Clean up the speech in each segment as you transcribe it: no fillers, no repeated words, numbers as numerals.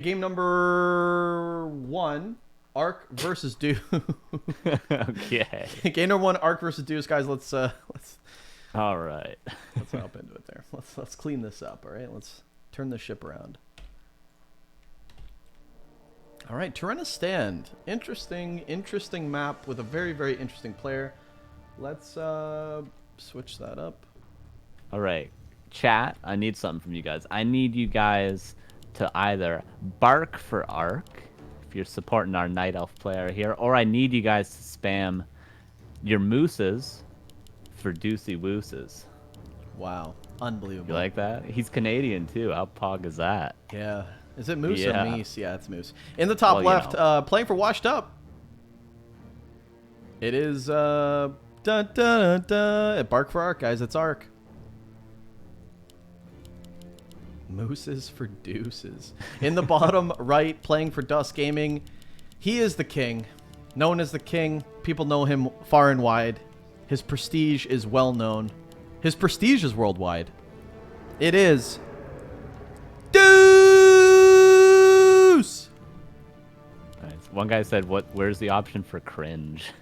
Game number 1, Arc versus Deuce. Okay. Game number 1, Arc versus Deuce, guys. Let's All right. let's hop into it there. Let's clean this up. All right, let's turn the ship around. All right, Tyranna Stand. Interesting map with a very interesting player. Let's switch that up. All right. Chat, I need something from you guys. I need you guys to either bark for Arc if you're supporting our Night Elf player here, or I need you guys to spam your mooses for Deucey Wooses. Wow, unbelievable. You like that? He's Canadian too. How pog is that? Yeah. Is it Moose Yeah. or Meese? Yeah, it's Moose. In the top left, playing for Washed Up. It is dun dun dun dun. Bark for Arc, guys. It's Arc. Mooses for Deuces. In the bottom right, playing for Dust Gaming. He is the king. Known as the king. People know him far and wide. His prestige is well known. His prestige is worldwide. It is Deuce! Nice. One guy said, where's the option for cringe?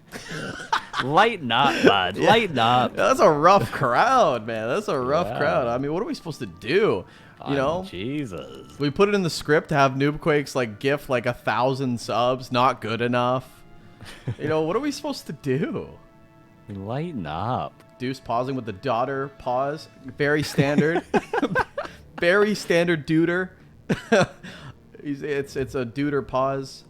Lighten up, bud. Yeah. Lighten up. That's a rough crowd, man. That's a rough crowd. I mean, what are we supposed to do? You know, Jesus. We put it in the script to have Noobquakes like gift like 1,000 subs. Not good enough. You know, what are we supposed to do? Lighten up. Deuce pausing with the daughter pause. Very standard. Very standard duder. It's a duder pause.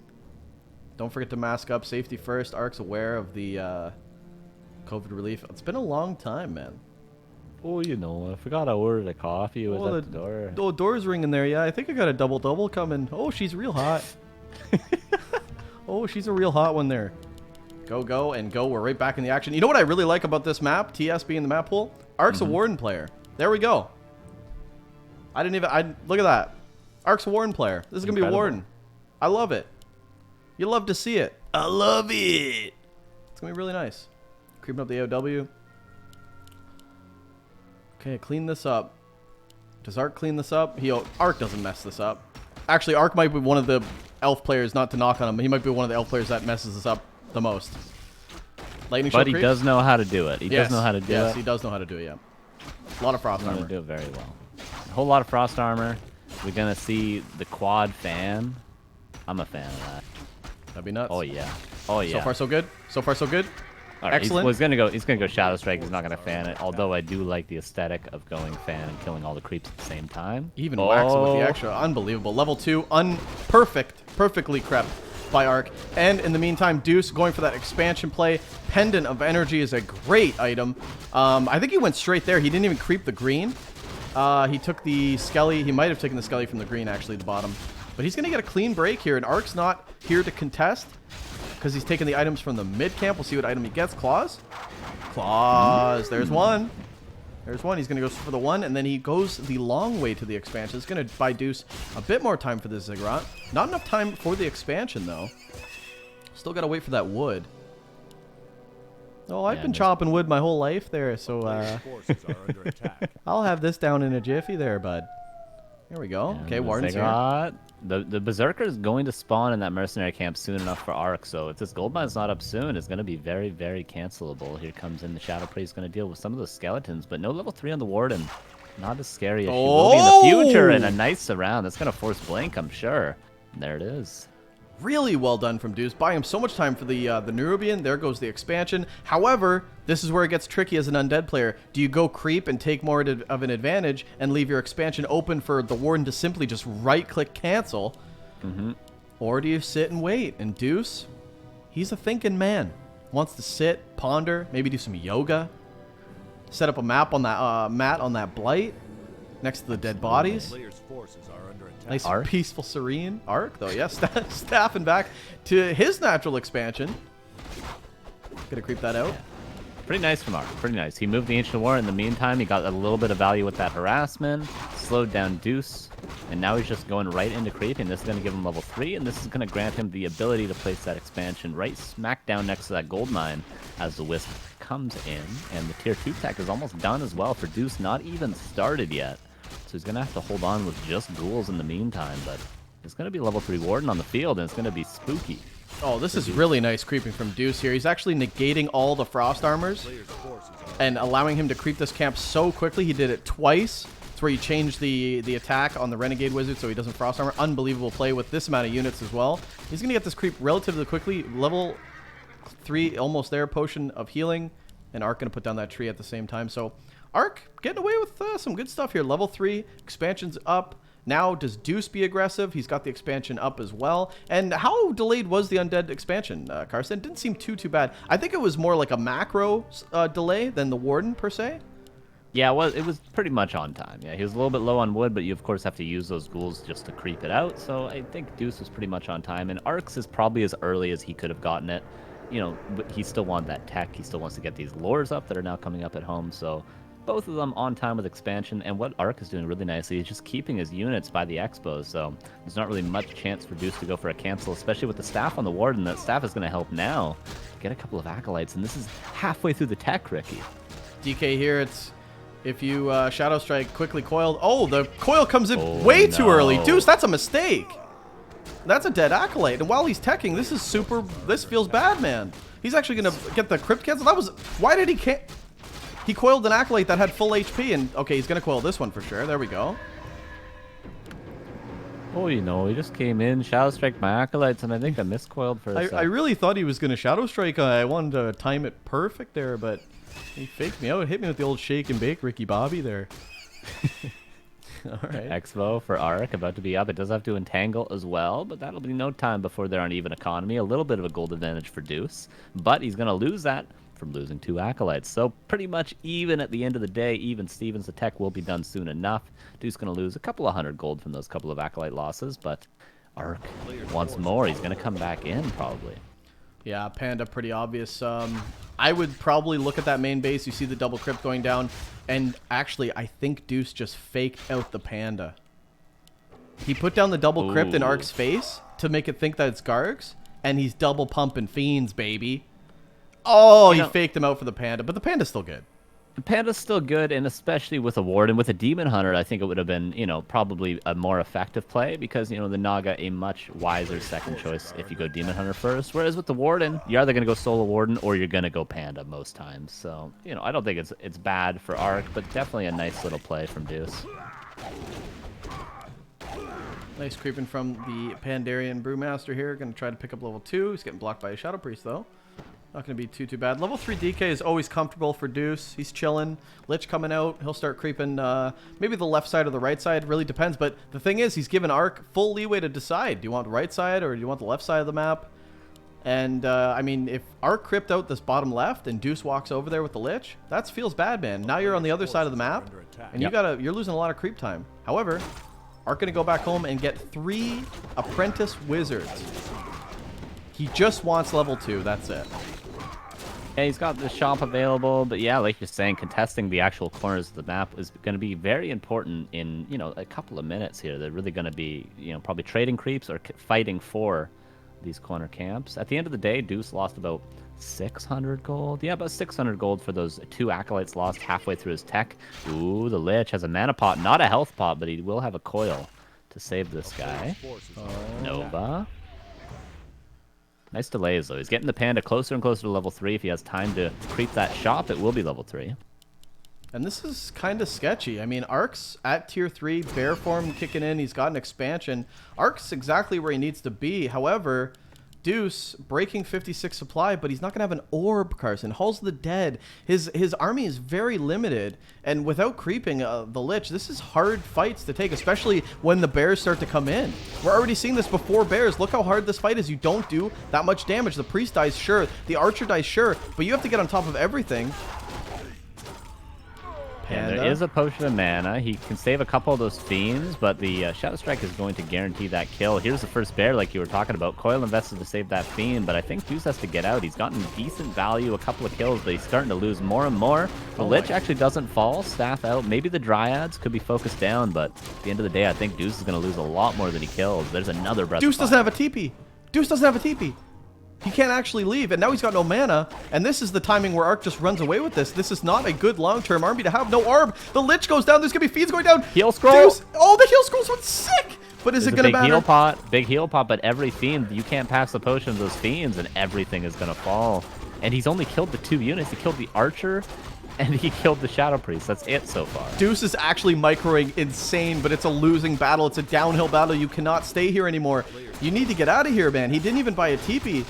Don't forget to mask up. Safety first. Arc's aware of the COVID relief. It's been a long time, man. Oh, you know, I forgot I ordered a coffee. It was at the door. Oh, door's ringing there. Yeah, I think I got a double coming. Oh, she's real hot. Oh, she's a real hot one there. Go, and go. We're right back in the action. You know what I really like about this map? TS being the map pool? Arc's a Warden player. There we go. Look at that. Arc's a Warden player. This is going to be a Warden. I love it. You love to see it. I love it. It's going to be really nice. Creeping up the AOW. Okay, clean this up. Does Arc clean this up? Arc doesn't mess this up. Actually, Arc might be one of the elf players, not to knock on him, but he might be one of the elf players that messes this up the most. Lightning but he does know how to do it. He does know how to do it. Yes, he does know how to do it, yeah. A lot of frost armor. Do it very well. A whole lot of frost armor. We're going to see the quad fan. I'm a fan of that. That'd be nuts. Oh, yeah. Oh, yeah. So far, so good. So far, so good. All right, excellent. He's gonna go Shadow Strike. He's not gonna fan it. Although I do like the aesthetic of going fan and killing all the creeps at the same time. Even wax it with the extra. Unbelievable. Level 2, perfectly crept by Arc. And in the meantime, Deuce going for that expansion play. Pendant of Energy is a great item. I think he went straight there. He didn't even creep the green. He took the Skelly. He might have taken the Skelly from the green, actually, the bottom. But he's gonna get a clean break here, and Arc's not here to contest, because he's taking the items from the mid camp. We'll see what item he gets. Claws. Claws. There's one. There's one. He's going to go for the one, and then he goes the long way to the expansion. It's going to buy Deuce a bit more time for the Ziggurat. Not enough time for the expansion, though. Still got to wait for that wood. Oh, I've been chopping wood my whole life there, so I'll have this down in a jiffy there, bud. There we go. And okay, Warden's here. The Berserker is going to spawn in that mercenary camp soon enough for Arc, so if this gold mine's not up soon, it's going to be very cancelable. Here comes in the Shadow Priest, going to deal with some of those skeletons, but no level 3 on the Warden. Not as scary as she will be in the future, and a nice surround. That's going to force Blink, I'm sure. There it is. Really well done from Deuce, buying him so much time for the Nerubian. There goes the expansion. However, this is where it gets tricky as an undead player. Do you go creep and take more of an advantage and leave your expansion open for the Warden to simply just right-click cancel? Or do you sit and wait? And Deuce, he's a thinking man. Wants to sit, ponder, maybe do some yoga, set up a map on that mat on that blight next to the dead bodies. Nice, peaceful, serene Arc, though. Yeah, staffing back to his natural expansion. Gonna creep that out. Yeah. Pretty nice from Arc. Pretty nice. He moved the Ancient War. In the meantime, he got a little bit of value with that harassment. Slowed down Deuce. And now he's just going right into creeping. This is going to give him level 3. And this is going to grant him the ability to place that expansion right smack down next to that gold mine as the Wisp comes in. And the tier 2 tech is almost done as well for Deuce. Not even started yet. So he's going to have to hold on with just ghouls in the meantime. But There's going to be level 3 Warden on the field, and it's going to be spooky. Oh, this is really nice creeping from Deuce here. He's actually negating all the Frost Armors and allowing him to creep this camp so quickly. He did it twice. It's where you change the attack on the Renegade Wizard so he doesn't Frost Armor. Unbelievable play with this amount of units as well. He's going to get this creep relatively quickly. Level 3, almost there, Potion of Healing. And Ark going to put down that tree at the same time. So Ark getting away with some good stuff here. Level 3, expansion's up. Now, does Deuce be aggressive? He's got the expansion up as well. And how delayed was the Undead expansion, Carson? It didn't seem too bad. I think it was more like a macro delay than the Warden, per se. Yeah, well, it was pretty much on time. Yeah, he was a little bit low on wood, but you, of course, have to use those ghouls just to creep it out. So I think Deuce was pretty much on time. And Ark's is probably as early as he could have gotten it. You know, but he still wants that tech. He still wants to get these lures up that are now coming up at home. So both of them on time with expansion, and what Ark is doing really nicely is just keeping his units by the expos, so there's not really much chance for Deuce to go for a cancel, especially with the staff on the Warden. That staff is going to help now get a couple of acolytes, and this is halfway through the tech, Ricky. DK here, it's if you Shadow Strike quickly coiled. Oh, the coil comes in way too early. Deuce, that's a mistake. That's a dead acolyte, and while he's teching, this feels bad, man. He's actually going to get the crypt cancel. That was, why did he He coiled an acolyte that had full HP, and okay, he's gonna coil this one for sure. There we go. Oh, you know, he just came in, Shadow Strike my acolytes, and I think I miscoiled for a sec. I really thought he was gonna Shadow Strike. I wanted to time it perfect there, but he faked me out. Hit me with the old shake and bake, Ricky Bobby there. All right. Expo for Ark about to be up. It does have to entangle as well, but that'll be no time before they're on even economy. A little bit of a gold advantage for Deuce, but he's gonna lose that from losing 2 acolytes. So pretty much even at the end of the day, even Stevens, the tech will be done soon enough. Deuce going to lose a couple of 100 gold from those couple of acolyte losses, but Ark wants more. He's going to come back in probably. Yeah, Panda, pretty obvious. I would probably look at that main base. You see the double crypt going down, and actually I think Deuce just faked out the Panda. He put down the double crypt in Ark's face to make it think that it's Gargs, and he's double pumping fiends, baby. Oh, he faked him out for the Panda, but the Panda's still good. The Panda's still good, and especially with a Warden, with a Demon Hunter, I think it would have been, you know, probably a more effective play because, you know, the Naga a much wiser second choice if you go Demon Hunter first. Whereas with the Warden, you're either going to go solo Warden or you're going to go Panda most times. So, you know, I don't think it's bad for Ark, but definitely a nice little play from Deuce. Nice creeping from the Pandarian Brewmaster here. Going to try to pick up level 2. He's getting blocked by a Shadow Priest, though. Not going to be too bad. Level 3 DK is always comfortable for Deuce. He's chilling. Lich coming out. He'll start creeping maybe the left side or the right side. Really depends. But the thing is, he's given Ark full leeway to decide. Do you want the right side or do you want the left side of the map? And, I mean, if Ark crypt out this bottom left and Deuce walks over there with the Lich, that feels bad, man. Now you're on the other side of the map, and you're losing a lot of creep time. However, Ark going to go back home and get 3 Apprentice Wizards. He just wants level 2. That's it. Yeah, he's got the shop available, but yeah, like you're saying, contesting the actual corners of the map is going to be very important in, you know, a couple of minutes here. They're really going to be, you know, probably trading creeps or fighting for these corner camps. At the end of the day, Deuce lost about 600 gold. Yeah, about 600 gold for those 2 acolytes lost halfway through his tech. Ooh, the Lich has a mana pot, not a health pot, but he will have a coil to save this guy. Nova. Nice delays, though. He's getting the Panda closer and closer to level 3. If he has time to creep that shop, it will be level 3. And this is kind of sketchy. I mean, Ark's at tier 3, bear form kicking in. He's got an expansion. Ark's exactly where he needs to be. However, Deuce breaking 56 supply, but he's not going to have an orb, Carson. Halls of the Dead. His army is very limited. And without creeping the Lich, this is hard fights to take, especially when the bears start to come in. We're already seeing this before bears. Look how hard this fight is. You don't do that much damage. The priest dies, sure. The archer dies, sure. But you have to get on top of everything. And there is a potion of mana. He can save a couple of those fiends, but the Shadow Strike is going to guarantee that kill. Here's the first bear, like you were talking about. Coil invested to save that fiend, but I think Deuce has to get out. He's gotten decent value, a couple of kills, but he's starting to lose more and more. The Lich actually doesn't fall. Staff out. Maybe the Dryads could be focused down, but at the end of the day, I think Deuce is going to lose a lot more than he kills. There's another Breath Deuce of Fire. doesn't have a TP. Deuce doesn't have a TP. He can't actually leave, and now he's got no mana, and this is the timing where Ark just runs away with this. This is not a good long-term army to have. No orb. The Lich goes down. There's going to be feeds going down. Heal scroll. Deuce. Oh, the heal scrolls went sick. But is There's it gonna a big matter? heal pot, big heal pot, but every fiend, you can't pass the potion of those fiends, and everything is gonna fall. And he's only killed the 2 units. He killed the archer, and he killed the shadow priest. That's it so far. Deuce is actually microing insane, but it's a losing battle. It's a downhill battle. You cannot stay here anymore. You need to get out of here, man. He didn't even buy a TP.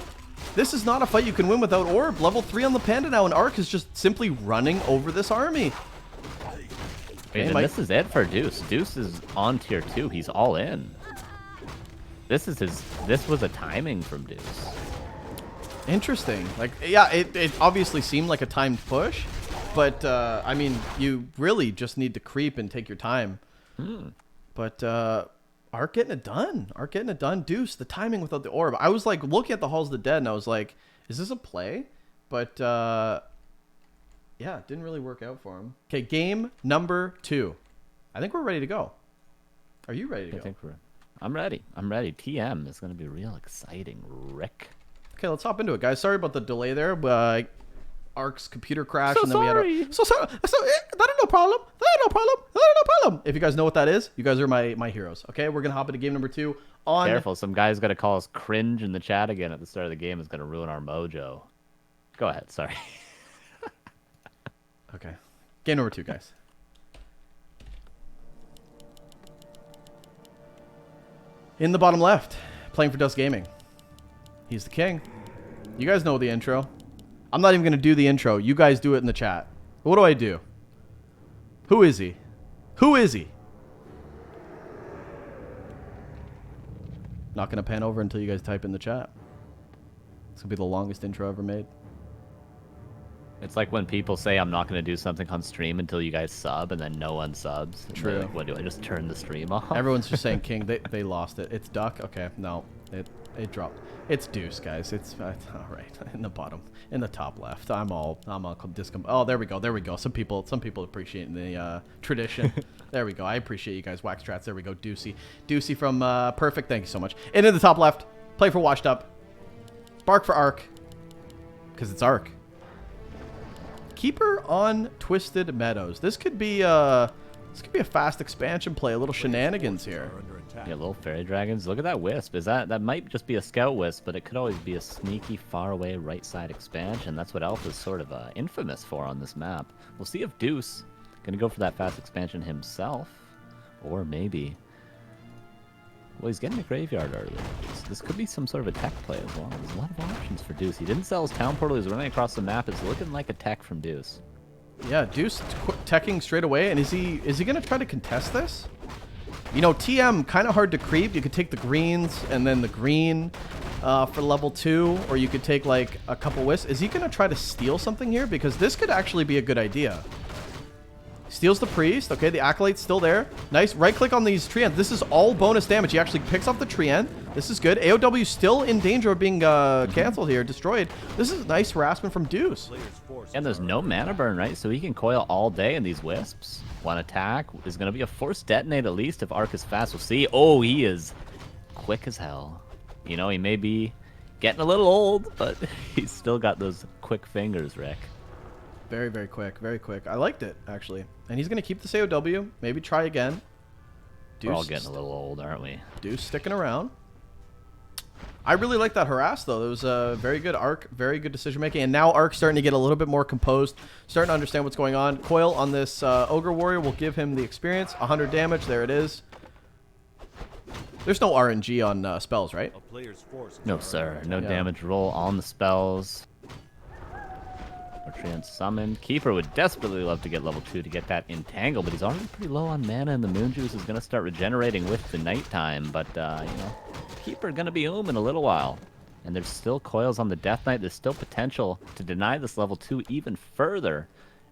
This is not a fight you can win without orb. Level 3 on the panda now, and Ark is just simply running over this army. And this is it for Deuce. Deuce is on tier 2. He's all in. This was a timing from Deuce. Interesting. Like, yeah, it obviously seemed like a timed push, but I mean, you really just need to creep and take your time. But Ark getting it done. Ark getting it done. Deuce, the timing without the orb. I was like looking at the Halls of the Dead, and I was like, is this a play? But yeah, it didn't really work out for him. Okay, game number 2. I think we're ready to go. Are you ready to go? I'm ready. I'm ready. TM is going to be real exciting, Rick. Okay, let's hop into it, guys. Sorry about the delay there, but Ark's computer crashed, So and then sorry. we had a... So sorry. That ain't no problem. That ain't no problem. That ain't no problem. If you guys know what that is, you guys are my heroes. Okay, we're going to hop into game number 2 on... Careful, some guy's going to call us cringe in the chat again at the start of the game. Is going to ruin our mojo. Go ahead, sorry. Okay. Game number 2, guys. In the bottom left, playing for Dust Gaming. He's the king. You guys know the intro. I'm not even going to do the intro. You guys do it in the chat. What do I do? Who is he? Who is he? Not going to pan over until you guys type in the chat. It's going to be the longest intro ever made. It's like when people say I'm not going to do something on stream until you guys sub, and then no one subs. True. Like, what do I just turn the stream off? Everyone's just saying king. They lost it. It's duck. Okay, no, it dropped. It's Deuce, guys. It's all right in the bottom, in the top left. I'm all discom. Oh, there we go. Some people appreciate the tradition. There we go. I appreciate you guys. Wax Trats. There we go. Deucey from Perfect. Thank you so much. And in the top left, play for Washed Up. Bark for Ark, because it's Ark. Keeper on Twisted Meadows. This could be a fast expansion play. A little shenanigans here. Yeah, little fairy dragons. Look at that wisp. That might just be a scout wisp, but it could always be a sneaky, faraway right side expansion. That's what Elf is sort of infamous for on this map. We'll see if Deuce gonna go for that fast expansion himself, or maybe. Well, he's getting a graveyard early. This could be some sort of a tech play as well. There's a lot of options for Deuce. He didn't sell his town portal. He's running across the map. It's looking like a tech from Deuce. Yeah, Deuce teching straight away. And is he gonna try to contest this? You know, TM kind of hard to creep. You could take the greens and then the green for level 2, or you could take like a couple wisps. Is he gonna try to steal something here? Because this could actually be a good idea. Steals the priest. Okay, the acolyte's still there. Nice. Right click on these treants. This is all bonus damage. He actually picks off the treant. This is good. AOW still in danger of being canceled here, destroyed. This is nice harassment from Deuce. And there's no mana burn, right? So he can coil all day in these wisps. One attack is going to be a force detonate at least if Ark is fast. We'll see. Oh, he is quick as hell. You know, he may be getting a little old, but he's still got those quick fingers, Rick. Very, very quick. Very quick. I liked it, actually. And he's going to keep this AOW. Maybe try again. We're all getting a little old, aren't we? Deuce sticking around. I really like that harass, though. It was very good Ark. Very good decision-making. And now Ark's starting to get a little bit more composed. Starting to understand what's going on. Coil on this Ogre Warrior will give him the experience. 100 damage. There it is. There's no RNG on spells, right? No, sir. No damage roll on the spells. Treant summoned. Keeper would desperately love to get level 2 to get that entangle, but he's already pretty low on mana, and the moon juice is going to start regenerating with the nighttime. But, you know, Keeper going to be in a little while. And there's still coils on the Death Knight. There's still potential to deny this level 2 even further.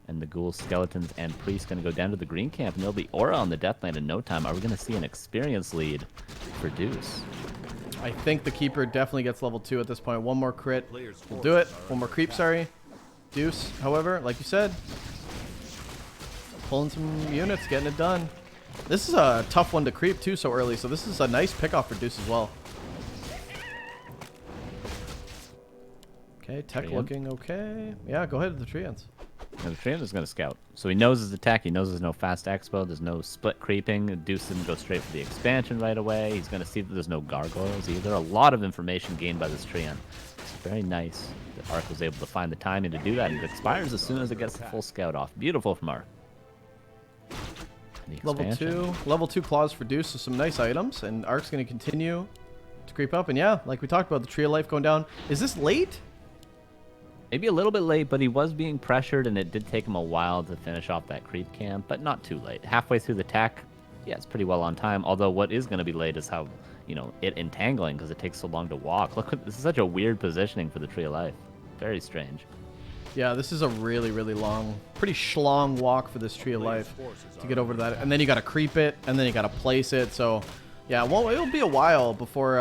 And the ghouls, skeletons, and priests going to go down to the green camp, and there'll be aura on the Death Knight in no time. Are we going to see an experience lead for Deuce? I think the Keeper definitely gets level 2 at this point. One more crit. We'll do it. One more creep, sorry. Deuce, however, like you said, pulling some units, getting it done. This is a tough one to creep, too, so early, so this is a nice pickoff for Deuce as well. Okay, tech looking okay. Yeah, go ahead with the treants. And the treant is going to scout. So he knows his attack. He knows there's no fast expo. There's no split creeping. Deuce didn't go straight for the expansion right away. He's going to see that there's no gargoyles either. A lot of information gained by this Treant. It's very nice that Arc was able to find the timing to do that. And it expires as soon as it gets the full scout off. Beautiful from Arc. Level 2 claws for Deuce with some nice items. And Arc's going to continue to creep up. And yeah, like we talked about, the Tree of Life going down. Is this late? Maybe a little bit late, but he was being pressured, and it did take him a while to finish off that creep camp, but not too late. Halfway through the tech, yeah, it's pretty well on time. Although what is going to be late is how, you know, it entangling, because it takes so long to walk. Look, this is such a weird positioning for the Tree of Life. Very strange. Yeah, this is a really, really long, pretty schlong walk for this Tree of Life to get over to that. And then you got to creep it, and then you got to place it. So, yeah, well, it'll be a while before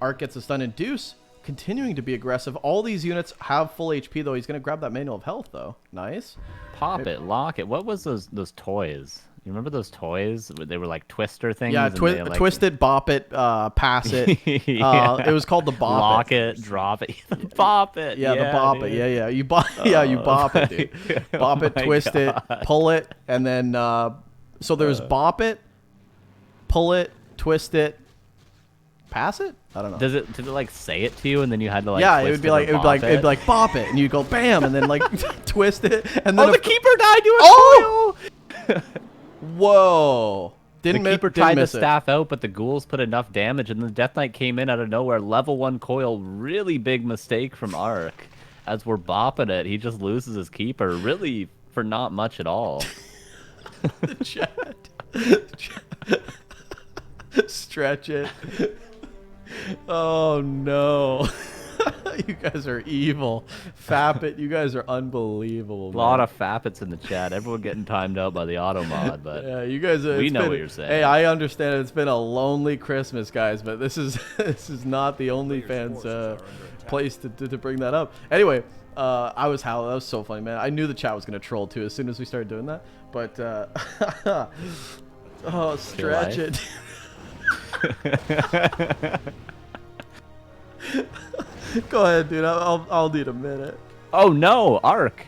Arc gets us done. And Deuce continuing to be aggressive. All these units have full HP, though. He's going to grab that Manual of Health, though. Nice. Pop it, lock it. What was those toys? You remember those toys? They were like twister things? Yeah, twist it, bop it, pass it. Yeah. It was called the bop lock it, drop it. Bop it. Yeah, the bop it. Yeah, yeah. You bop it, dude. Bop it, twist it, pull it, and then so there's bop it, pull it, twist it, pass it? I don't know. Did it like say it to you, and then you had to like? Yeah, it would be like bop it, and you go bam, and then like twist it, and then the keeper died to a oh! Whoa! The keeper tried to staff out, but the ghouls put enough damage, and the Death Knight came in out of nowhere. Level 1 coil, really big mistake from Arc. As we're bopping it, he just loses his keeper, really for not much at all. The chat. Stretch it. Oh no. You guys are evil. Fap you guys are unbelievable. A lot of fappets in the chat. Everyone getting timed out by the auto mod, but yeah, you guys. We know what you're saying. Hey, I understand it's been a lonely Christmas, guys, but this is not the OnlyFans place to bring that up. Anyway, I was howling. That was so funny, man. I knew the chat was gonna troll too as soon as we started doing that. But oh, stretch it. Go ahead, dude. I'll need a minute. Oh no, Arc.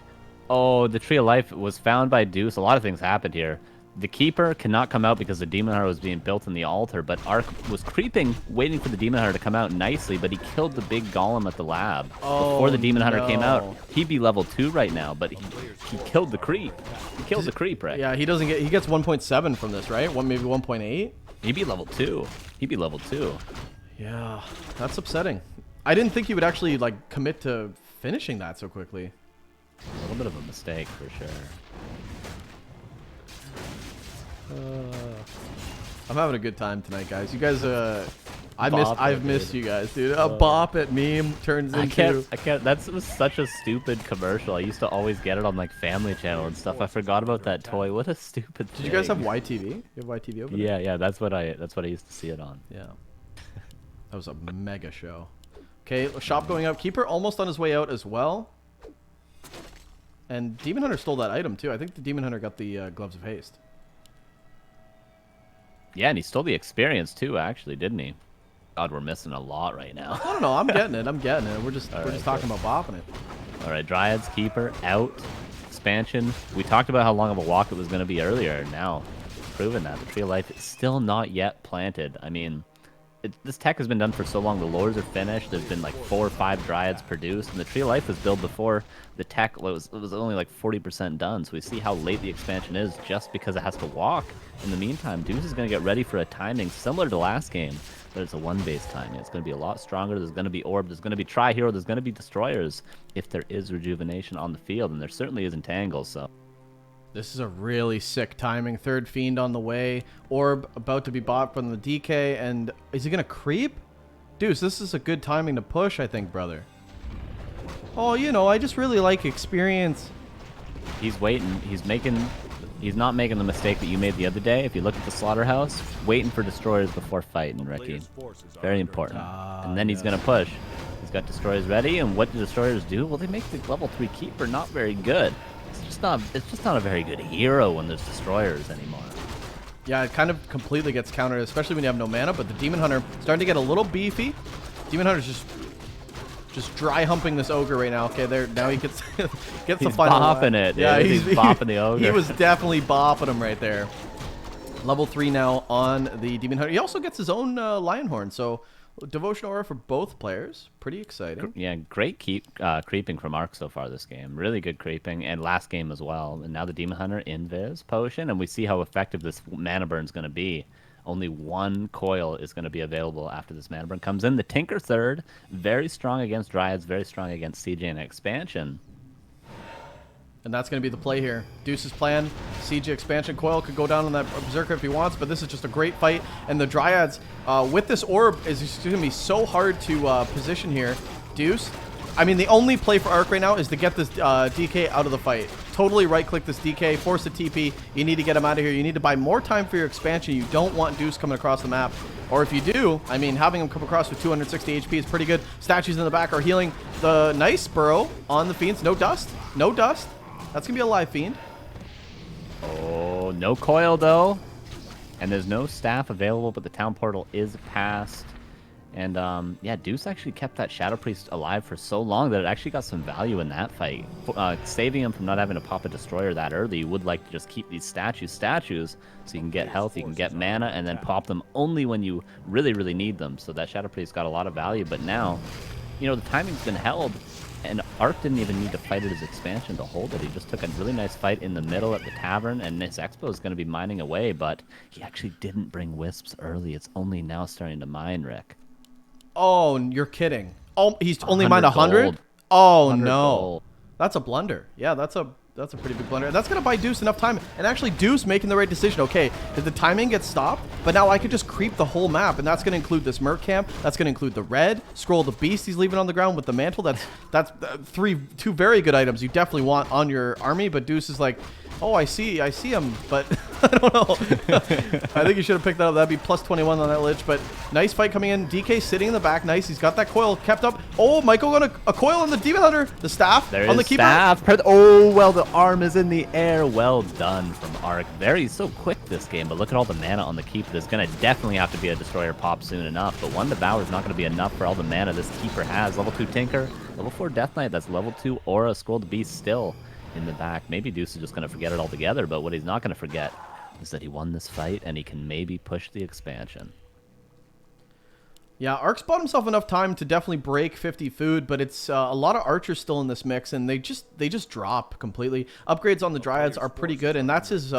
Oh, the Tree of Life was found by Deuce. A lot of things happened here. The Keeper cannot come out because the Demon Hunter was being built in the altar, but Arc was creeping, waiting for the Demon Hunter to come out nicely, but he killed the big golem at the lab. Before the Demon Hunter came out. He'd be level 2 right now, but he killed the creep. He killed the creep, right? Yeah, he gets 1.7 from this, right? Maybe 1.8? He'd be level 2. He'd be level 2. Yeah, that's upsetting. I didn't think he would actually like commit to finishing that so quickly. A little bit of a mistake for sure. I'm having a good time tonight, guys. You guys, I've missed you guys, dude. A bop it meme turns into. I can't. That was such a stupid commercial. I used to always get it on like Family Channel and stuff. I forgot about that toy. What a stupid thing. Did you guys have YTV? You have YTV over there? Yeah. That's what I used to see it on. Yeah. That was a mega show. Okay, shop going up. Keeper almost on his way out as well. And Demon Hunter stole that item too. I think the Demon Hunter got the Gloves of Haste. Yeah, and he stole the experience too, actually, didn't he? God, we're missing a lot right now. I don't know. I'm getting it. We're just talking about bopping it. All right, Dryads, Keeper, out. Expansion. We talked about how long of a walk it was going to be earlier. Now, proven that. The Tree of Life is still not yet planted. I mean, this tech has been done for so long. The lores are finished. There's been like 4 or 5 Dryads produced, and the Tree of Life was built before the tech was only like 40% done. So we see how late the expansion is just because it has to walk. In the meantime, Deuce is going to get ready for a timing similar to last game, but it's a 1-base timing. It's going to be a lot stronger. There's going to be Orb. There's going to be Tri-Hero. There's going to be Destroyers if there is Rejuvenation on the field, and there certainly is Entangle, so... This is a really sick timing. Third Fiend on the way. Orb about to be bought from the DK. And is he going to creep? Deuce, this is a good timing to push, I think, brother. Oh, you know, I just really like experience. He's waiting. He's not making the mistake that you made the other day. If you look at the Slaughterhouse, waiting for Destroyers before fighting, Ricky. Very important. And then he's going to push. He's got Destroyers ready. And what do Destroyers do? Well, they make the level 3 Keeper not very good. It's just not a very good hero when there's Destroyers anymore. Yeah, it kind of completely gets countered, especially when you have no mana, but the Demon Hunter starting to get a little beefy. Demon Hunter's just just dry humping this ogre right now. Okay, there now he gets gets the He's final. bopping it. Yeah, he's bopping the ogre. He was definitely bopping him right there. Level 3 now on the Demon Hunter. He also gets his own Lion Horn, so Devotional Aura for both players. Pretty exciting. Yeah, great creeping from Arc so far this game. Really good creeping, and last game as well. And now the Demon Hunter Invis potion, and we see how effective this mana burn is going to be. Only one coil is going to be available after this mana burn comes in. The Tinker third, very strong against Dryads, very strong against CJ and Expansion. And that's going to be the play here. Deuce's plan, CG expansion coil could go down on that Berserker if he wants, but this is just a great fight. And the Dryads, with this orb, is going to be so hard to position here. Deuce, I mean, the only play for Arc right now is to get this DK out of the fight. Totally right-click this DK, force the TP. You need to get him out of here. You need to buy more time for your expansion. You don't want Deuce coming across the map. Or if you do, I mean, having him come across with 260 HP is pretty good. Statues in the back are healing. The nice burrow on the Fiends. No dust. No dust. That's going to be a live Fiend. Oh, no coil, though. And there's no staff available, but the town portal is passed. And, yeah, Deuce actually kept that Shadow Priest alive for so long that it actually got some value in that fight. Saving him from not having to pop a Destroyer that early, you would like to just keep these statues, so you can get health, you can get mana, and then pop them only when you really, really need them. So that Shadow Priest got a lot of value, but now, you know, the timing's been held. And Arc didn't even need to fight at his expansion to hold it. He just took a really nice fight in the middle at the tavern, and this Expo is going to be mining away, but he actually didn't bring Wisps early. It's only now starting to mine, Rick. Oh, you're kidding. Oh, he's only mined 100? Gold. Oh, 100 no. gold. That's a blunder. Yeah, that's a pretty big blunder. That's going to buy Deuce enough time. And actually, Deuce making the right decision. Okay, did the timing get stopped? But now I could just creep the whole map, and that's going to include this Merc camp. That's going to include the red, Scroll of the Beast he's leaving on the ground with the Mantle. That's two very good items you definitely want on your army, but Deuce is like, oh, I see him, but I don't know. I think you should have picked that up. That'd be plus 21 on that Lich, but nice fight coming in. DK sitting in the back. Nice. He's got that coil kept up. Oh, Michael got a coil on the Demon Hunter. The staff there on the is keeper. Staff. Oh, well, the arm is in the air. Well done from Arc. So quick this game, but look at all the mana on the keeper. There's going to definitely have to be a Destroyer pop soon enough, but one Devour is not going to be enough for all the mana this keeper has. Level 2 Tinker, level 4 Death Knight. That's level 2 Aura, Scroll of the Beast still in the back. Maybe Deuce is just going to forget it altogether, but what he's not going to forget is that he won this fight and he can maybe push the expansion. Yeah, Arc's bought himself enough time to definitely break 50 food, but it's a lot of archers still in this mix, and they just drop completely. Upgrades on the Dryads are pretty good, and that's his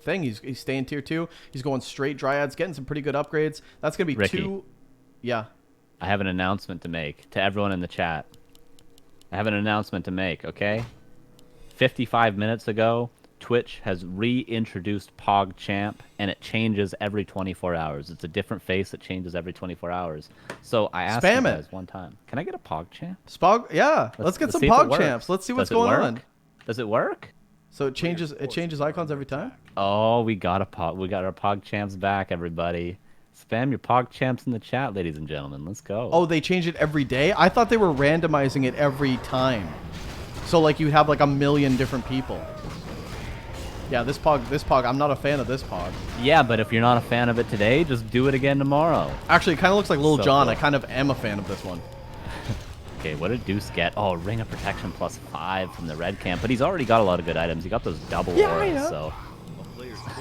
thing. He's staying tier 2. He's going straight Dryads, getting some pretty good upgrades. That's gonna be Ricky, 2. Yeah. I have an announcement to make to everyone in the chat. I have an announcement to make, okay? 55 minutes ago, Twitch has reintroduced PogChamp, and it changes every 24 hours. It's a different face that changes every 24 hours. So I asked you guys one time, can I get a PogChamp? Yeah, let's get some PogChamps. Let's see what's going on. Does it work? So it changes icons every time? Oh, we got our PogChamps back, everybody. Spam your PogChamps in the chat, ladies and gentlemen. Let's go. Oh, they change it every day? I thought they were randomizing it every time. So like you'd have like a million different people. Yeah, this Pog, I'm not a fan of this Pog. Yeah, but if you're not a fan of it today, just do it again tomorrow. Actually, it kind of looks like Lil Jon. Cool. I kind of am a fan of this one. Okay, what did Deuce get? Oh, Ring of Protection plus 5 from the red camp, but he's already got a lot of good items. He got those double auras, so...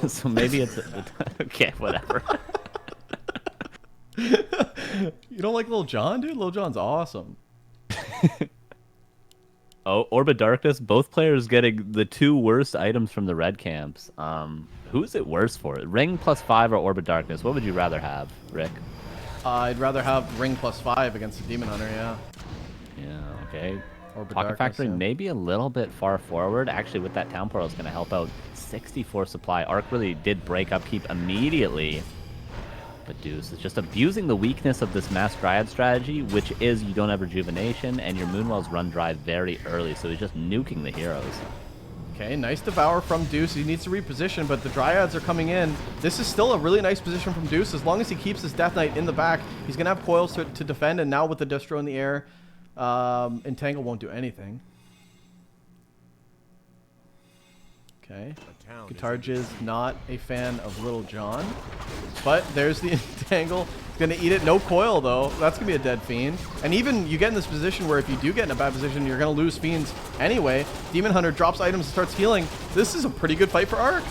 so maybe it's... okay, whatever. You don't like Lil Jon, dude? Lil Jon's awesome. Oh, Orb of Darkness, both players getting the 2 worst items from the red camps. Who is it worse for? Ring plus 5 or Orb of Darkness? What would you rather have, Rick? I'd rather have Ring plus 5 against the Demon Hunter, yeah. Yeah, okay. Orb of Pocket Darkness, Factory yeah. maybe a little bit far forward. Actually, with that Town Portal, it's going to help out 64 supply. Arc really did break upkeep immediately. But Deuce is just abusing the weakness of this Mass Dryad strategy, which is you don't have Rejuvenation, and your Moonwells run dry very early, so he's just nuking the heroes. Okay, nice Devour from Deuce. He needs to reposition, but the Dryads are coming in. This is still a really nice position from Deuce. As long as he keeps his Death Knight in the back, he's going to have coils to defend, and now with the Destro in the air, Entangle won't do anything. Okay. Guitar Jizz, not a fan of Little John. But there's the Entangle. He's gonna eat it. No coil though. That's gonna be a dead fiend. And even you get in this position where if you do get in a bad position, you're gonna lose fiends anyway. Demon Hunter drops items and starts healing. This is a pretty good fight for Ark.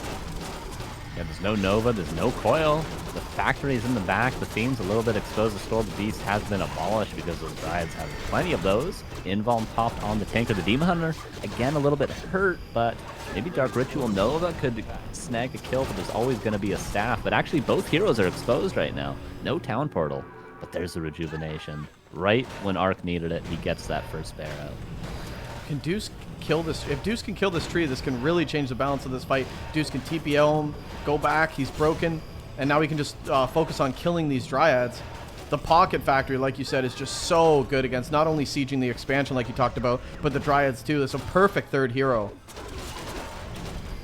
Yeah, there's no Nova, there's no coil. The factory's in the back. The fiend's a little bit exposed. The Scroll of the Beast has been abolished because those Dryads have plenty of those. Invuln popped on the tanker. The Demon Hunter, again, a little bit hurt, but maybe Dark Ritual Nova could snag a kill, but there's always going to be a staff. But actually, both heroes are exposed right now. No Town Portal, but there's the Rejuvenation. Right when Ark needed it, he gets that first bear out. Can Deuce kill this? If Deuce can kill this tree, this can really change the balance of this fight. Deuce can TPO him, go back, he's broken, and now we can just focus on killing these Dryads. The Pocket Factory, like you said, is just so good against not only sieging the expansion like you talked about, but the Dryads too. That's a perfect third hero.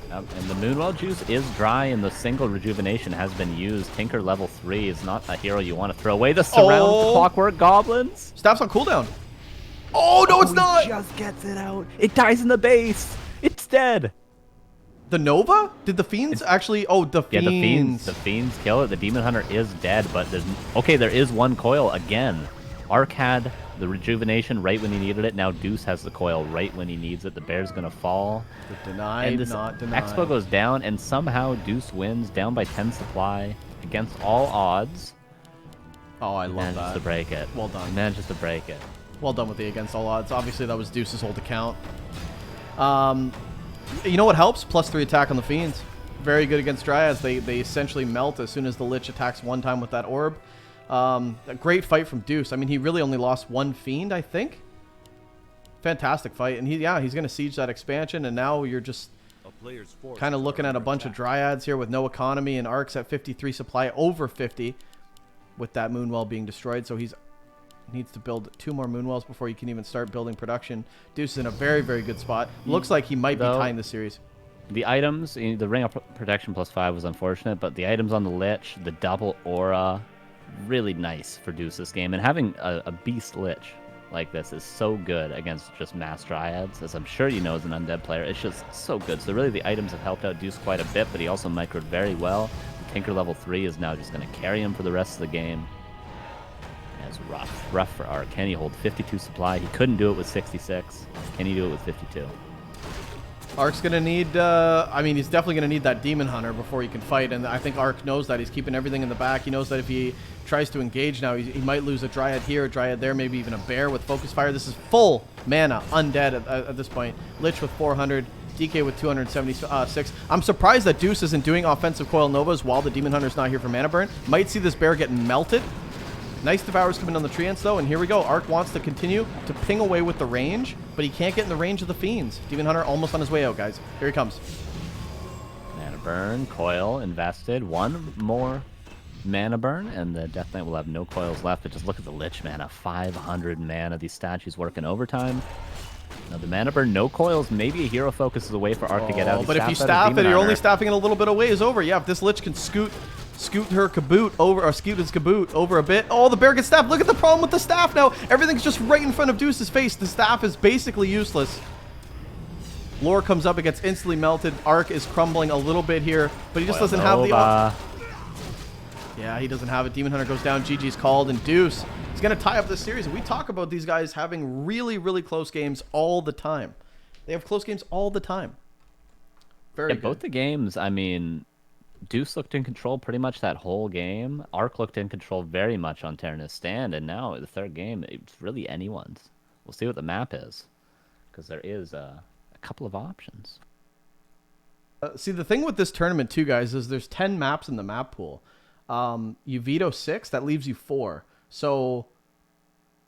And the Moonwell juice is dry, and the single rejuvenation has been used. Tinker level 3 is not a hero you want to throw away. The surround Clockwork Goblins. Staff's on cooldown. Oh, no, it's not! He just gets it out. It dies in the base. It's dead. The Nova? Did the Fiends actually... Oh, the Fiends. Yeah, the Fiends kill it. The Demon Hunter is dead, but there's... Okay, there is one coil again. Ark had the rejuvenation right when he needed it. Now Deuce has the coil right when he needs it. The bear's going to fall. Denied, not denied. Expo goes down, and somehow Deuce wins, down by 10 supply, against all odds. Oh, I love that. Manages to break it. Well done. He manages to break it. Well done with the against all odds. Obviously, that was Deuce's old account. You know what helps? +3 attack on the Fiends. Very good against Dryads. They essentially melt as soon as the Lich attacks one time with that orb. A great fight from Deuce. I mean, he really only lost one Fiend, I think. Fantastic fight. And he's going to siege that expansion, and now you're just kind of looking at a bunch of Dryads here with no economy, and Ark's at 53 supply, over 50 with that Moonwell being destroyed. So he's needs to build 2 more Moonwells before you can even start building production. Deuce is in a very, very good spot. Looks like he might be tying the series. The items, the Ring of Protection +5 was unfortunate, but the items on the Lich, the double aura, really nice for Deuce this game. And having a beast Lich like this is so good against just mass Dryads, as I'm sure you know as an undead player. It's just so good. So really the items have helped out Deuce quite a bit, but he also microed very well. The Tinker level 3 is now just going to carry him for the rest of the game. It's rough for Ark. Can he hold 52 supply? He couldn't do it with 66. Can he do it with 52? Ark's going to need, I mean, he's definitely going to need that Demon Hunter before he can fight, and I think Ark knows that. He's keeping everything in the back. He knows that if he tries to engage now, he might lose a Dryad here, a Dryad there, maybe even a Bear with Focus Fire. This is full mana, undead at this point. Lich with 400, DK with 276. I'm surprised that Deuce isn't doing offensive Coil Novas while the Demon Hunter's not here for mana burn. Might see this Bear get melted. Nice Devours coming on the Treants, though, and here we go. Ark wants to continue to ping away with the range, but he can't get in the range of the Fiends. Demon Hunter almost on his way out, guys. Here he comes. Mana burn, coil, invested. One more mana burn, and the Death Knight will have no coils left, but just look at the Lich mana. 500 mana. These statues working overtime. Now the mana burn, no coils. Maybe a hero focus is a way for Ark to get out. But if you staff it, you're only staffing it a little bit away is over. Yeah, if this Lich can scoot her caboot over, or scoot his caboot over a bit. Oh, the Bear gets staffed. Look at the problem with the staff now. Everything's just right in front of Deuce's face. The staff is basically useless. Lore comes up. It gets instantly melted. Ark is crumbling a little bit here, but he just doesn't have the... Yeah, he doesn't have it. Demon Hunter goes down. GG's called, and Deuce is going to tie up this series. And we talk about these guys having really, really close games all the time. They have close games all the time. Very good. Both the games, I mean... Deuce looked in control pretty much that whole game. Ark looked in control very much on Terran's stand, and now the third game, it's really anyone's. We'll see what the map is, because there is a couple of options. See, the thing with this tournament, too, guys, is there's 10 maps in the map pool. You veto 6, that leaves you 4. So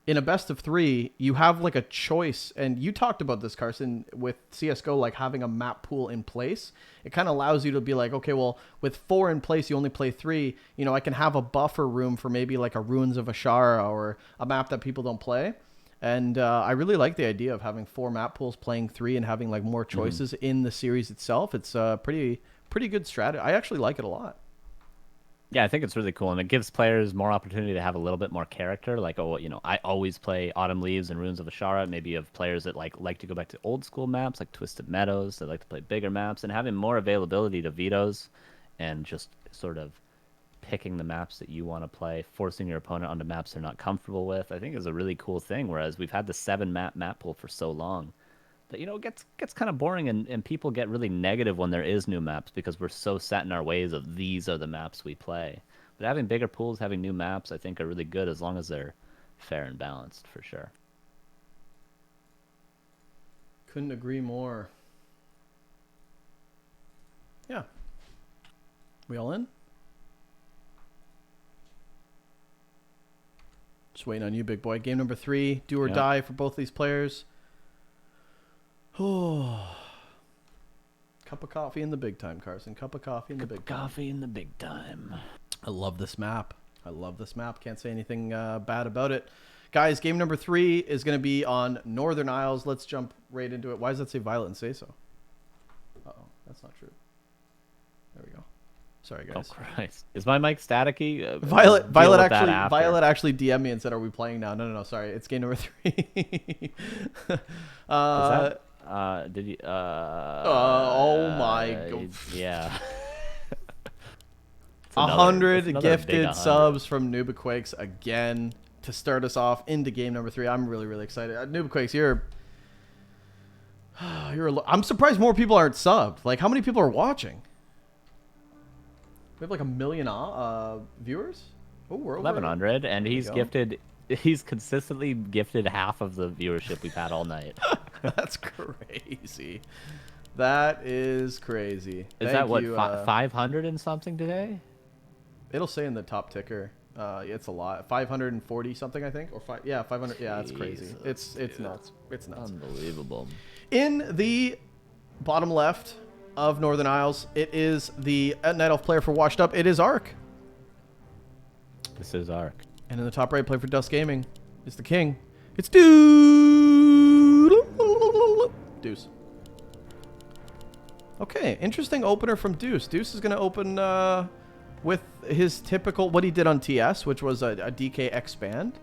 in a best of 3, you have like a choice, and you talked about this, Carson, with CSGO, like having a map pool in place. It kind of allows you to be like, okay, well, with 4 in place, you only play 3. You know, I can have a buffer room for maybe like a Ruins of Ashara or a map that people don't play. And I really like the idea of having 4 map pools, playing 3, and having like more choices in the series itself. It's a pretty good strategy. I actually like it a lot. Yeah, I think it's really cool, and it gives players more opportunity to have a little bit more character. Like, oh, you know, I always play Autumn Leaves and Ruins of Ashara. Maybe you have players that like to go back to old school maps, like Twisted Meadows, that like to play bigger maps, and having more availability to vetoes and just sort of picking the maps that you want to play, forcing your opponent onto maps they're not comfortable with, I think is a really cool thing. Whereas we've had the 7-map pool for so long that, you know, it gets kind of boring, and people get really negative when there is new maps because we're so set in our ways of these are the maps we play. But having bigger pools, having new maps, I think are really good as long as they're fair and balanced, for sure. Couldn't agree more. Yeah. We all in? Just waiting on you, big boy. Game number 3, do or die for both these players. Oh. Cup of coffee in the big time, Carson. Cup of coffee in the big time. Coffee in the big time. I love this map. I love this map. Can't say anything bad about it. Guys, game number 3 is going to be on Northern Isles. Let's jump right into it. Why does that say Violet and Say So? Uh-oh, that's not true. There we go. Sorry, guys. Oh, Christ. Is my mic staticky? Violet actually DM'd me and said, "Are we playing now?" No. Sorry, it's game number 3. Did you? Oh my God. Yeah. 100 gifted subs from Nubaquakes again to start us off into game number 3. I'm really, really excited. Nubaquakes, I'm surprised more people aren't subbed. Like, how many people are watching? We have like 1 million viewers. Oh, we're over 1,100, and he's gifted. He's consistently gifted half of the viewership we've had all night. That's crazy. That is crazy. Is that what 500 and something today? It'll say in the top ticker. It's a lot. 540 something, I think, or 500. Yeah, that's crazy. It's nuts. It's nuts. Unbelievable. In the bottom left of Northern Isles, it is the Night Elf player for Washed Up. It is Ark. This is Ark. And in the top right, player for Dust Gaming is the king. It's Deuce. Deuce. Okay, interesting opener from Deuce. Deuce is going to open with his typical, what he did on TS, which was a DK expand.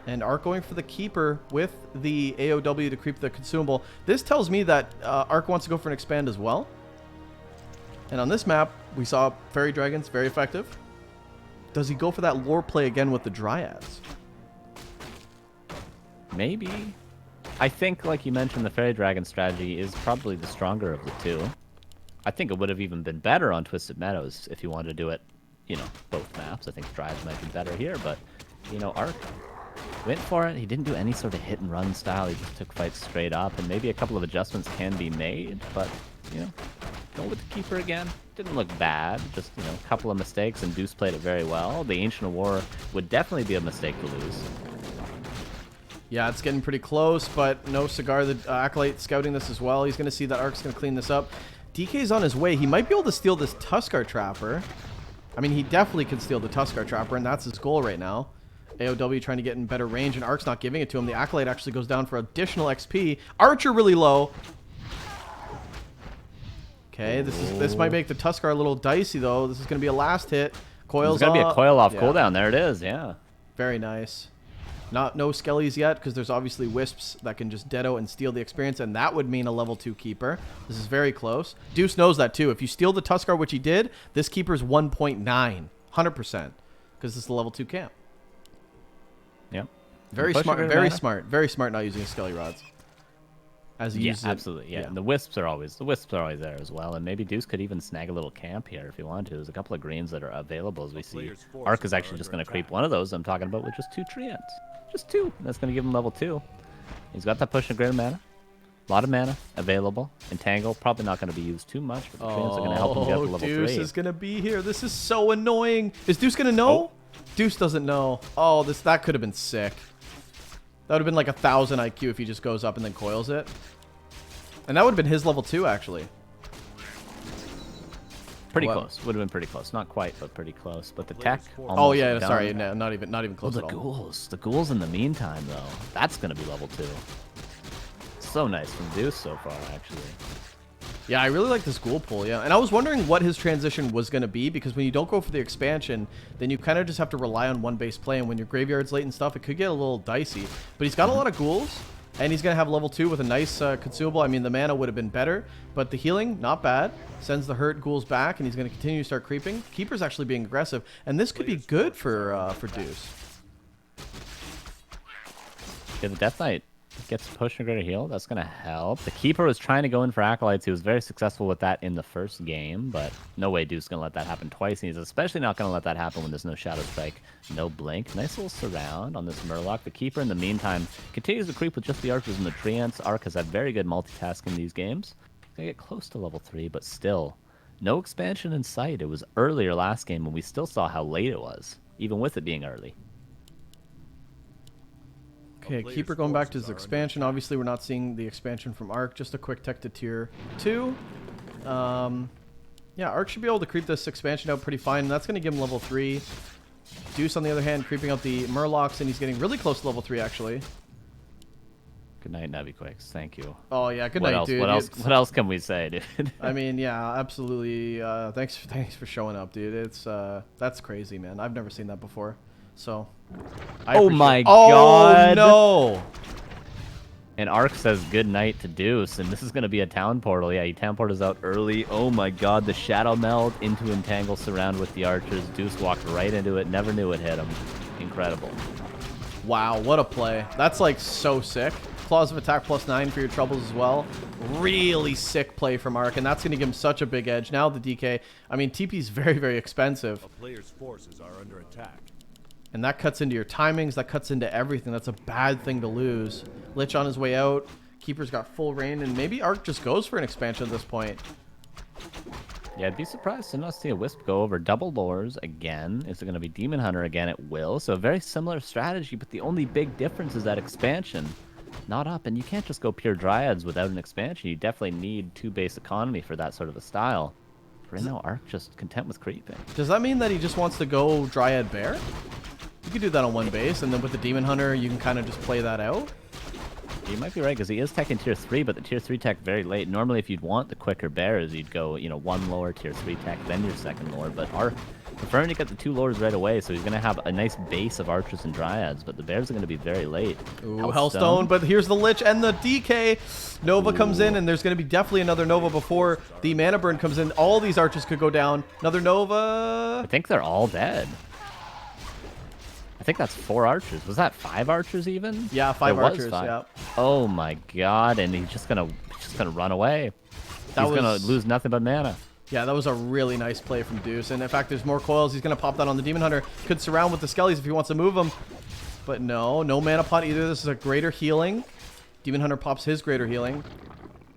And Ark going for the keeper with the AOW to creep the consumable. This tells me that Ark wants to go for an expand as well. And on this map, we saw Fairy Dragons, very effective. Does he go for that lore play again with the Dryads? Maybe. I think, like you mentioned, the Fairy Dragon strategy is probably the stronger of the two. I think it would have even been better on Twisted Meadows if you wanted to do it, you know, both maps. I think Dryads might be better here, but, you know, Ark went for it. He didn't do any sort of hit and run style. He just took fights straight up, and maybe a couple of adjustments can be made, but, you know, go with the keeper again. Didn't look bad. Just, you know, a couple of mistakes, and Deuce played it very well. The Ancient of War would definitely be a mistake to lose. Yeah, it's getting pretty close, but no Cigar, the Acolyte, scouting this as well. He's going to see that Ark's going to clean this up. DK's on his way. He might be able to steal this Tuskar Trapper. I mean, he definitely could steal the Tuskar Trapper, and that's his goal right now. AOW trying to get in better range, and Ark's not giving it to him. The Acolyte actually goes down for additional XP. Archer really low. Okay, this might make the Tuskar a little dicey, though. This is going to be a last hit. Coils off. There's going to be a coil off cooldown. There it is, yeah. Very nice. No skellies yet, because there's obviously wisps that can just deado and steal the experience, and that would mean a level 2 keeper. This is very close. Deuce knows that, too. If you steal the Tuskar, which he did, this keeper's 1.9. 100%. Because this is the level 2 camp. Yep. Very smart. Very smart. Very smart not using Skelly Rods. As he uses absolutely. Yeah. And the wisps are always there as well. And maybe Deuce could even snag a little camp here if he wanted to. There's a couple of greens that are available as we see. Ark is actually just going to creep one of those I'm talking about with just 2 treants. Just 2. That's going to give him level 2. He's got that push of greater mana. A lot of mana available. Entangle, probably not going to be used too much, but the treants are going to help him get to level 3. Deuce is going to be here. This is so annoying. Is Deuce going to know? Oh. Deuce doesn't know. Oh, that could have been sick. That would have been like 1,000 IQ if he just goes up and then coils it. And that would have been his level 2, actually. Pretty close. Would have been pretty close. Not quite, but pretty close. But the tech. Oh yeah, sorry, no, not even close at all. The ghouls in the meantime, though. That's gonna be level 2. So nice from Deuce so far, actually. Yeah, I really like this ghoul pull, yeah. And I was wondering what his transition was going to be, because when you don't go for the expansion, then you kind of just have to rely on one base play, and when your graveyard's late and stuff, it could get a little dicey. But he's got a lot of ghouls, And he's going to have level 2 with a nice consumable. I mean, the mana would have been better, but the healing, not bad. Sends the hurt ghouls back, and he's going to continue to start creeping. Keeper's actually being aggressive, and this could be good for Deuce. Yeah, the Death Knight gets push and greater heal. That's going to help. The Keeper was trying to go in for Acolytes. He was very successful with that in the first game, but no way Deuce is going to let that happen twice. And he's especially not going to let that happen when there's no Shadow Strike, no Blink. Nice little surround on this Murloc. The Keeper, in the meantime, continues to creep with just the Archers and the Treants. Arc has had very good multitasking in these games. He's going to get close to level 3, but still, no expansion in sight. It was earlier last game, and we still saw how late it was, even with it being early. Okay, Keeper going back to his expansion. Obviously, we're not seeing the expansion from Arc. Just a quick tech to tier 2. Yeah, Arc should be able to creep this expansion out pretty fine. And that's going to give him level 3. Deuce, on the other hand, creeping out the Murlocs, and he's getting really close to level 3, actually. Good night, Naviquakes. Thank you. Oh, yeah, good night, dude. What else can we say, dude? I mean, yeah, absolutely. Thanks for showing up, dude. It's that's crazy, man. I've never seen that before. So, oh my god! Oh no! And Arc says good night to Deuce, and this is going to be a town portal. Yeah, he town portals out early. Oh my god, the Shadow Meld into Entangle Surround with the Archers. Deuce walked right into it, never knew it hit him. Incredible. Wow, what a play. That's like so sick. Claws of Attack +9 for your troubles as well. Really sick play from Arc, and that's going to give him such a big edge. Now the DK, I mean, TP's very, very expensive. A player's forces are under attack. And that cuts into your timings. That cuts into everything. That's a bad thing to lose. Lich on his way out. Keeper's got full reign. And maybe Arc just goes for an expansion at this point. Yeah, I'd be surprised to not see a Wisp go over double lures again. Is it going to be Demon Hunter again? It will. So a very similar strategy, but the only big difference is that expansion. Not up. And you can't just go pure Dryads without an expansion. You definitely need 2 base economy for that sort of a style. Right now, Arc just content with creeping. Does that mean that he just wants to go Dryad Bear? You could do that on 1 base, and then with the Demon Hunter, you can kind of just play that out. You might be right, because he is tech in tier 3, but the tier 3 tech very late. Normally, if you'd want the quicker bears, you'd go, 1 lower, tier 3 tech, then your second lower. But Arc preferring to get the 2 lowers right away, so he's going to have a nice base of Archers and Dryads, but the bears are going to be very late. Ooh, Hellstone, but here's the Lich and the DK. Nova comes in, and there's going to be definitely another Nova before the Mana Burn comes in. All these Archers could go down. Another Nova. I think they're all dead. I think that's 4 Archers. Was that 5 Archers even? Yeah, 5 Archers. Yeah. Oh my god! And he's just gonna run away. He's gonna lose nothing but mana. Yeah, that was a really nice play from Deuce. And in fact, there's more coils. He's gonna pop that on the Demon Hunter. Could surround with the Skellies if he wants to move them. But no mana pot either. This is a greater healing. Demon Hunter pops his greater healing.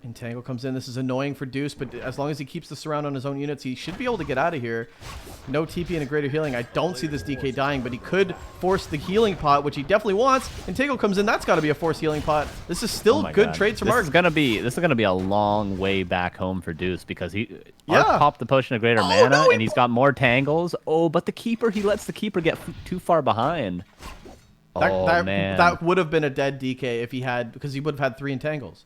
Entangle comes in. This is annoying for Deuce, but as long as he keeps the surround on his own units, he should be able to get out of here. No TP and a greater healing. I don't see this DK dying, but he could force the healing pot, which he definitely wants. Entangle comes in. That's got to be a force healing pot. This is still good trades from Arc. This is gonna be a long way back home for Deuce, because Arc popped the potion of greater mana, and he's got more tangles. Oh, but the Keeper, he lets the Keeper get too far behind. Man. That would have been a dead DK if he had, because he would have had 3 entangles.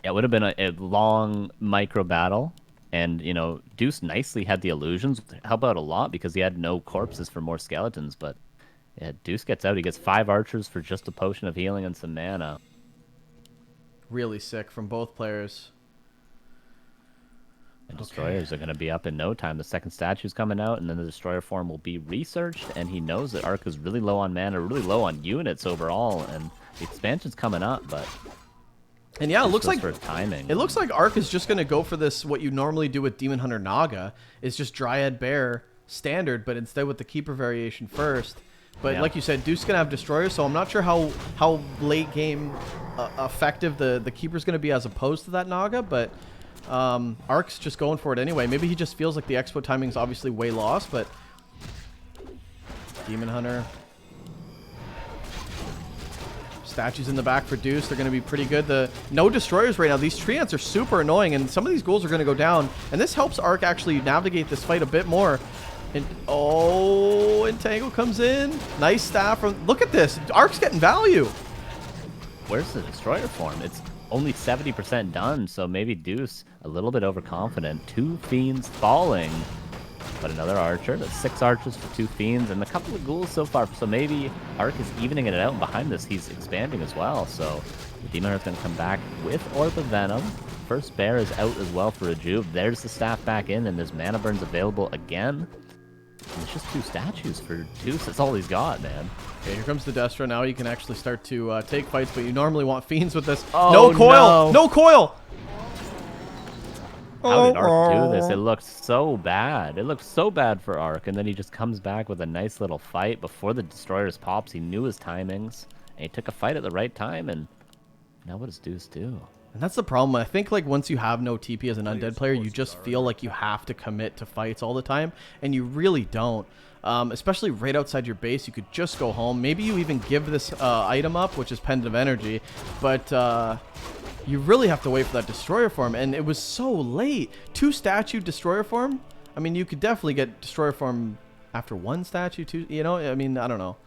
It would have been a long micro battle, and Deuce nicely had the illusions, help out a lot because he had no corpses for more skeletons. But yeah, Deuce gets out. He gets 5 Archers for just a potion of healing and some mana. Really sick from both players. And Destroyers are going to be up in no time. The second statue's coming out, and then the Destroyer form will be researched, and he knows that Arc is really low on mana, really low on units overall, and the expansion's coming up, but... And yeah, it looks like timing. It looks like Arc is just going to go for this, what you normally do with Demon Hunter Naga, is just Dryad Bear standard, but instead with the Keeper variation first. But like you said, Deuce is going to have Destroyers, so I'm not sure how late game effective the Keeper's going to be as opposed to that Naga, but Arc's just going for it anyway. Maybe he just feels like the Expo timing is obviously way lost, but Demon Hunter... Statues in the back for Deuce. They're going to be pretty good. No Destroyers right now. These Treants are super annoying, and some of these ghouls are going to go down. And this helps Arc actually navigate this fight a bit more. And Entangle comes in. Nice staff from... Look at this. Arc's getting value. Where's the Destroyer form? It's only 70% done, so maybe Deuce a little bit overconfident. 2 Fiends falling. But another archer. That's 6 archers for 2 fiends and a couple of ghouls so far. So maybe Arc is evening it out, and behind this he's expanding as well. So the Demon Hunter's going to come back with Orb of Venom. First bear is out as well for Rejuve. There's the staff back in, and there's mana burns available again. And it's just 2 statues for Deuce. That's all he's got, man. Okay, here comes the Destro. Now you can actually start to take fights, but you normally want fiends with this. Oh, no coil! no. No coil! How did Arc do this? It looked so bad. It looked so bad for Arc, and then he just comes back with a nice little fight before the Destroyers pops. He knew his timings, and he took a fight at the right time, and now what does Deuce do? And that's the problem. I think like once you have no TP as an undead player, you just feel like you have to commit to fights all the time, and you really don't. Especially right outside your base, you could just go home. Maybe you even give this item up, which is Pendant of Energy, but you really have to wait for that Destroyer form, and it was so late. 2 statue Destroyer form? I mean, you could definitely get Destroyer form after 1 statue, 2, you know? I mean, I don't know.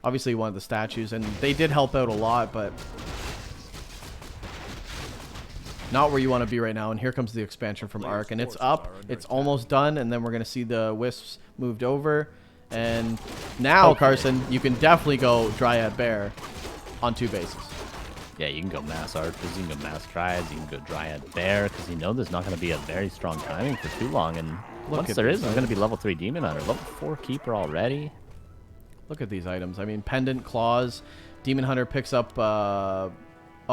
Obviously, you wanted the statues, and they did help out a lot, but not where you want to be right now. And here comes the expansion from Arc, and it's up. It's almost done, and then we're going to see the Wisps moved over. And now, Carson, you can definitely go Dryad Bear on 2 bases. Yeah, you can go Mass Archers, you can go Mass Dryads, you can go Dryad Bear, because you know there's not going to be a very strong timing for too long. And once there is, there's going to be level 3 Demon Hunter, level 4 Keeper already. Look at these items. I mean, Pendant, Claws, Demon Hunter picks up... oh,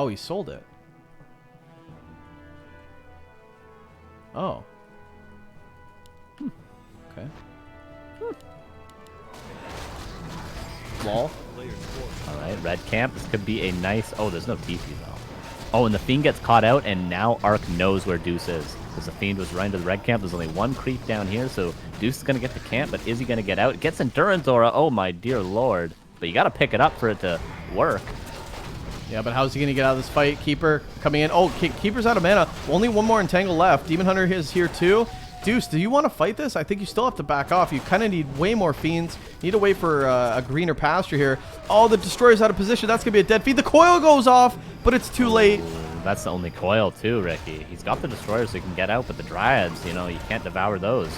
he sold it. Oh. Okay. Lol. Alright, red camp. This could be a nice... Oh, there's no TP, though. Oh, and the Fiend gets caught out, and now Arc knows where Deuce is. Because the Fiend was running to the red camp. There's only 1 creep down here, so Deuce is going to get the camp, but is he going to get out? It gets Endurance Aura. Oh, my dear lord. But you got to pick it up for it to work. Yeah, but how's he going to get out of this fight? Keeper coming in. Oh, Keeper's out of mana. Only 1 more Entangle left. Demon Hunter is here too. Deuce, do you want to fight this? I think you still have to back off. You kind of need way more Fiends. You need to wait for a greener pasture here. Oh, the Destroyer's out of position. That's going to be a dead feed. The coil goes off, but it's too late. Ooh, that's the only coil too, Ricky. He's got the Destroyer so he can get out, but the Dryads, you know, you can't devour those.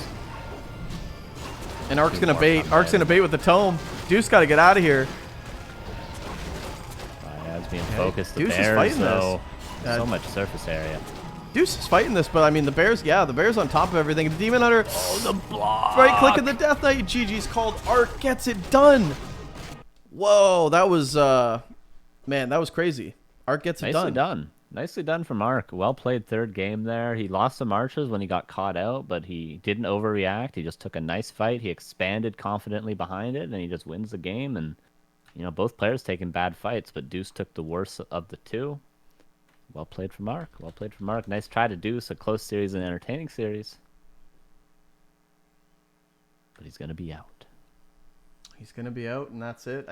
And Arc's going to bait. Arc's going to bait with the Tome. Deuce got to get out of here. Being focused, the Deuce Bears, is fighting though, this. so much surface area. Deuce is fighting this, but I mean, the Bears, yeah, the Bears on top of everything. The Demon Hunter, Oh, the block! right click in the Death Knight. GG's called. Arc gets it done. Whoa, that was, man, that was crazy. Arc gets it done. Nicely done from Arc. Well played 3rd game there. He lost some archers when he got caught out, but he didn't overreact. He just took a nice fight. He expanded confidently behind it, and he just wins the game. And you know, both players taking bad fights, but Deuce took the worst of the 2. Well played from Arc. Well played from Arc. Nice try to Deuce. A close series and entertaining series. But he's going to be out. He's going to be out, and that's it.